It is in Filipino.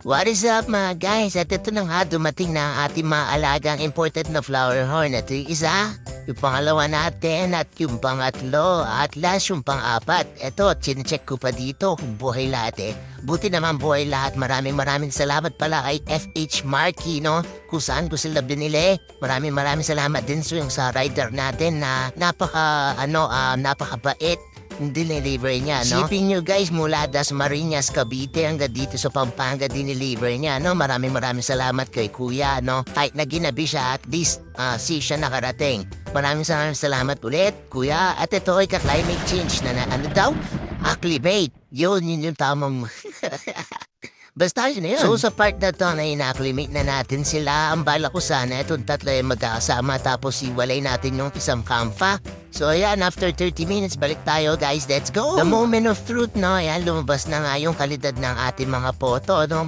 What is up mga guys? At ito na nga dumating na ang ating mga alagang imported na flower horn. Ito yung isa, yung pangalawa natin at yung pangatlo at last yung pang-apat. Ito, chinecheck ko pa dito kung buhay lahat eh. Buti naman buhay lahat. Maraming salamat pala kay FH Marky, no? Kung saan ko sila binili. Maraming salamat din sa rider natin na napakabait. Deliver niya, no? Shipping nyo guys mula Dasmariñas, Cavite hanggang dito sa Pampanga dineliver niya, no? Maraming salamat kay kuya, no? Kahit na ginabi siya, at least siya nakarating. Maraming salamat ulit, kuya. At ito ay ka-climate change na ano daw? Acclimate. Yun yung tamang... Basta yun na yun. So sa part na to na ina-acclimate na natin sila, ang bala ko sana itong tatlo ay magkakasama tapos iwalay natin yung isang kampa. So ayan, after 30 minutes, balik tayo guys, let's go! The moment of truth, no? Ayan, lumabas na nga yung kalidad ng ating mga photo, no?